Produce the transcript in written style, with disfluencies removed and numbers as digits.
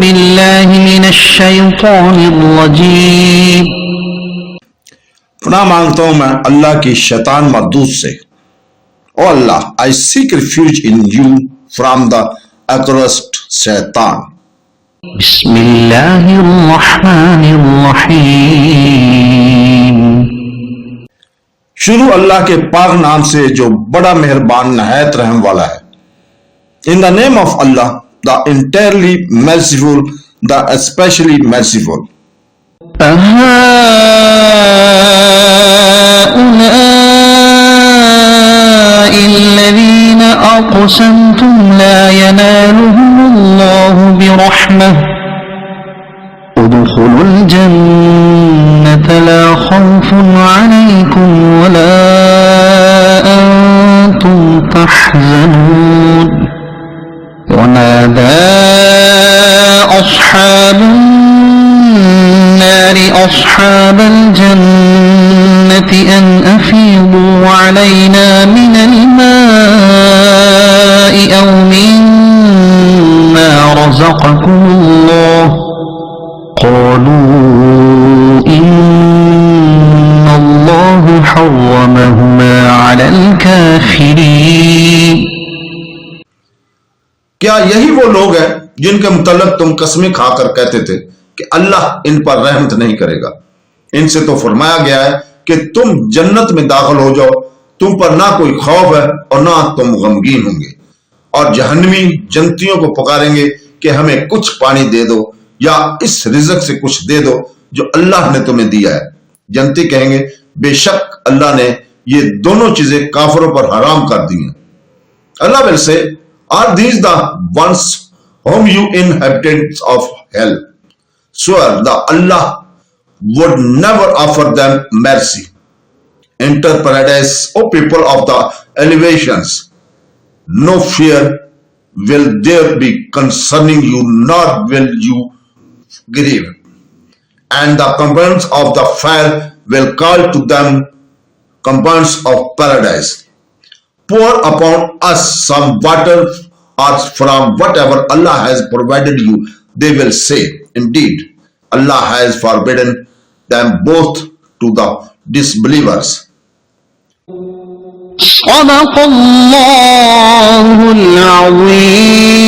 بالله من الشيطان الرجيم. پناہ مانگتا ہوں میں اللہ کی شیطان مردود سے. او اللہ, I seek refuge in you from the accursed شیطان. بسم اللہ الرحمن الرحیم. شروع اللہ کے پاک نام سے جو بڑا مہربان نہایت رحم والا ہے. In the name of Allah, the entirely merciful, the especially merciful. أهؤلاء الذين أقسمتم لا ينالهم الله برحمة ادخلوا الجنة لا خوف عليكم ولا أنتم تحزنون. ونادى أصحاب النار أصحاب الجنة أن أفيضوا علينا من الماء أو مما رزقكم الله قالوا إن الله حرمهما على الكافرين. کیا یہی وہ لوگ ہیں جن کے متعلق تم قسمیں کھا کر کہتے تھے کہ اللہ ان پر رحمت نہیں کرے گا؟ ان سے تو فرمایا گیا ہے کہ تم جنت میں داخل ہو جاؤ, تم پر نہ کوئی خوف ہے اور نہ تم غمگین ہوں گے. اور جہنمی جنتیوں کو پکاریں گے کہ ہمیں کچھ پانی دے دو یا اس رزق سے کچھ دے دو جو اللہ نے تمہیں دیا ہے. جنتی کہیں گے بے شک اللہ نے یہ دونوں چیزیں کافروں پر حرام کر دی ہیں. اللہ will say, are these the ones whom you inhabitants of hell swear that Allah would never offer them mercy? Enter paradise, O people of the elevations. No fear will there be concerning you, nor will you grieve. And the companions of the fire will call to them, companions of paradise, pour upon us some water or from whatever Allah has provided you. They will say, indeed, Allah has forbidden them both to the disbelievers. صدق الله العظيم.